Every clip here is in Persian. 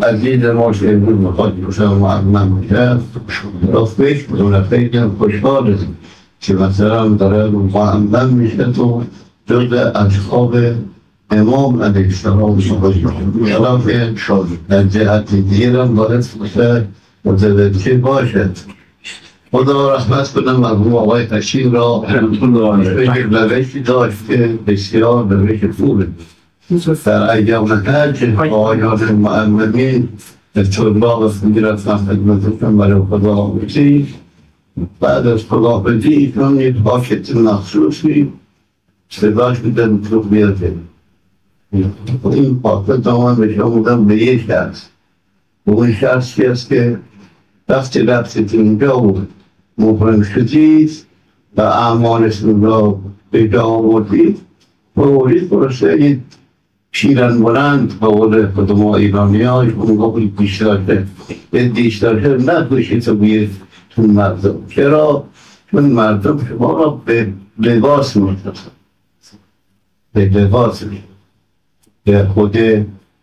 عزیز ما که امروز میخواد کشم معلم میشه راستش بدون خیلی خوشحال که مثلا داره معلم میشه تو جز اشخاص امام علیه السلام خلاف در جهت دیگرم باید باشه متوجه باشد. خدا رحمت کنه مرحوم آقای حشیم را روشی داشت که بسیار روش خوبه. در ایام حج آقایان معلمین طلاب میرفتن خدمتشون برای خداحافظی. بعد از خداحافظی ایشون یک پاکت مخصوصی صداش میدن تو بیاده. این پاکت من بهش آمودم به یک شخص. اون شخصی است که وقتی رفتید اینجا بود محرم شدید و اعمالتون را به جا آوردید بورید برسید شیرن بلند به قول خود ما ایرانی ها اون گفت بیشتر دیشتر نکشید تو بید تو مردم. چرا؟ چون مردم شما را به لباس میشناسند، به لباس میشناسند، به خود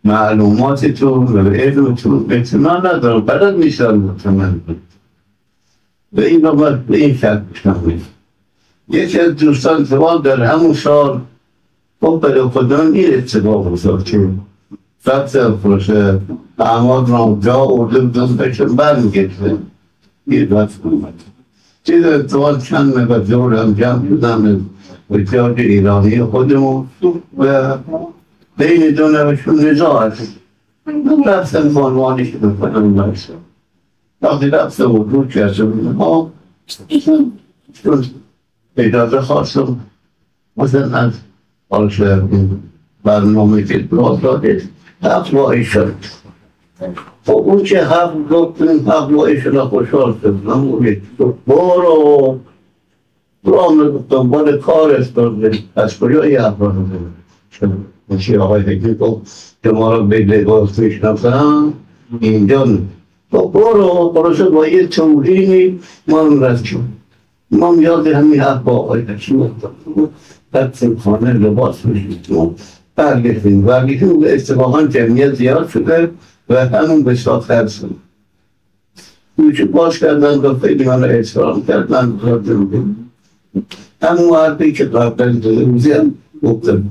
معلوماتتون و به علمتون اطمینان ندارم، بلد نیستن مطمئن به این نوبت به این شکل بشنوید. یکی از دوستان زمان در همون سال خب برای خدا این اتفاق افتاد که رفت پروسه اعمال را جا ارده بودن بشن برمیگشتن این رفت اومد چیز اتفاق چند مقدار هم جمع شدن بسیار ایرانی خودمون و بین دو نوشون نزاع هست رفتن بانوانی که بکنن برسن وقتی رفتن وجود کردن ها اجازه خواستم مثلا از آلشهر برنامه که براد داده حق وای شد. خب اون که حق گفتن حق وای شد خوشحال شدم برو آمد گفتم باید کار استارده از کجا این حق را داده مچی آقای فکر گفت که ما را به لباس میشناسم اینجا خب برو شد با یه توهینی ما رو رد شد. ما یاد همین حق با آقای حکیم رفتیم خانه لباس میشید برگشتیم و اتفاقا جمعیت زیاد شده و همون به ساعت خرد شد میشه باز کردن و خیلی من را احترام کردن همون حرفی که قبل روزی هم گفتم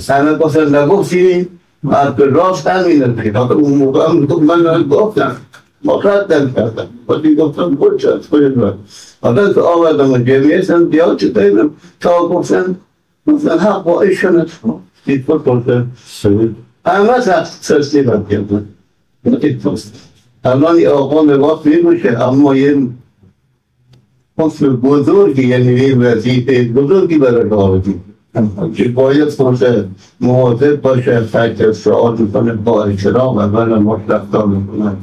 همه گفتن نگفتیم حرف راست همینه که اون موقع هم من گفتم ما ردم کردم ولی گفتم برچه از خود را حالا که آوردم و جمعیت هم بیاد چه دایدم تا گفتن حق با ایشان دید بود گفتن همه سرسیدم کردن الان این آقا لباس میگوشه اما یه حکم بزرگی یعنی یه وظیفه بزرگی برای آردی که باید فرصه مواظب باشه فکر سوال میکنه با احترام اول مطلقا میکنن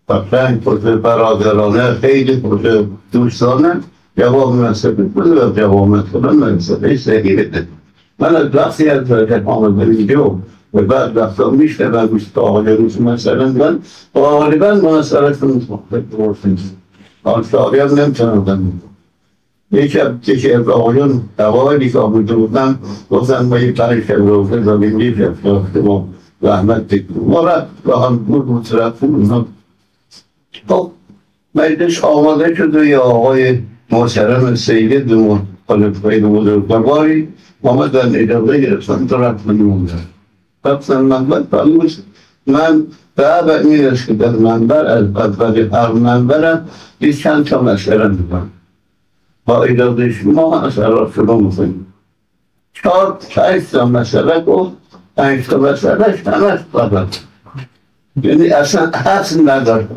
فرصنگ فرصه برادرانه خیلی فرصه دوستانه جواب منصفه کنه و جواب منصفه صحیح بده. من از وقتی از آمد اینجا و بعد وقتا میشه و گوشت آقای روز مثلا من غالبا منصرفون آنساری هم نمیتونم دنیم یکی از آقایون دوایلی که آمده بودن گفتن با یک پریش روزه زمینی شفته ما رحمت دیگه ما رفت با هم بود طرفون خب مجلس آماده شد و یه آقای محترم سید خلیفه بزرگواری آمدن اجازه گرفتن تو رفتن موندن رفتن منبر فرموش من به این است که در منبر از بدبقی هر منبرم یه چند تا مسئله میکنم با اجازه شما مسئله شما میکنیم 4-5 تا مسئله گفت 5 تا مسئلهش همش بدبقی یعنی اصلا حسن نداره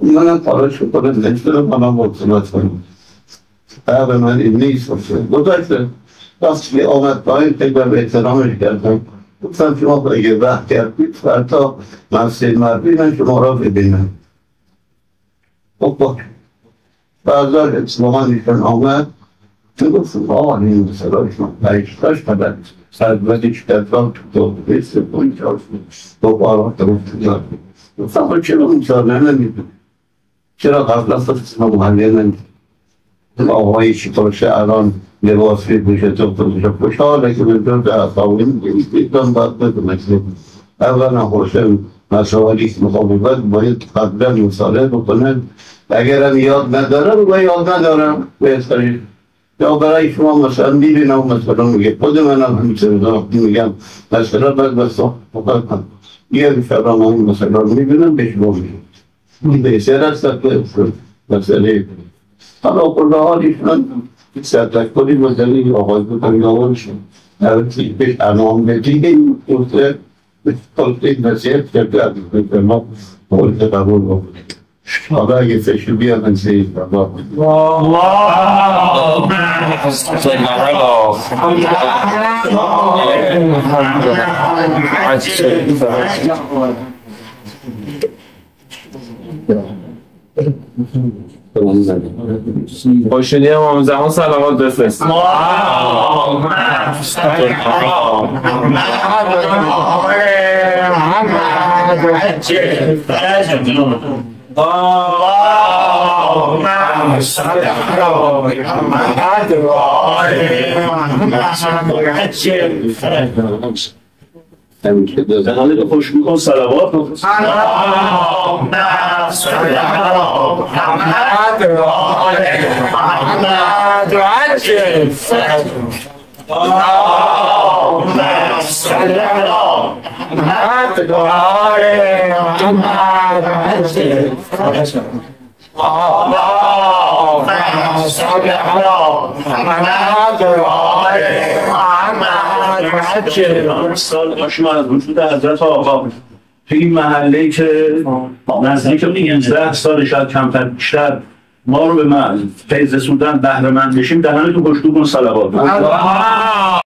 منم پاراش کنم نشترم منم مطلبت کنم به من این نیست گذاشته وقتی آمد پایین تکبر به احترامش کردم گفتم شما با یه وقت کردید فردا مسجد مردین شما را ببینم خب باش بعضا اتفاقا ایشان آمد تو گفتم این مسئله شما بایشتاش قدر سرزدیش کردم تو بیست کنی چاست با بارات گفتم چرا مصارنه نمیدونی چرا قبل از اسم محله نمیدونی آقایی چی پرشه الان لباس بشه تو خوشحاله که من دو در اصاوین دیدم باید بده مجلس اولا حسین مسائلی مقاومت باید قبلا مطالعه بکنن، اگرم یاد ندارم و یاد ندارم بهترین. یا برای شما مثلا میبینم مثلا میگه خود منم همینطور میگم مثلا بعد بسا فقط یه شبم هم مثلا میبینم به شما میگم بهتر است که مسئله حالا کل حالیشون تشکری مسئله آغاز بکنی آقایشون در پیش انام بدید این گفته به طالب نصیحت کرده به ما مورد قبول بکنید. حالا اگه فشل بیا من سید بابا خوشونی امام زمان صلوات بفرست. زنانه به خوش میکن صلوات بفرست. سال باشیم از وجود حضرت آقا توی این محله که نزدیک 15 سال شاید کمتر بیشتر ما رو به فیض سودن بهره مند بشیم، دهنتون گشتو کن صلوات.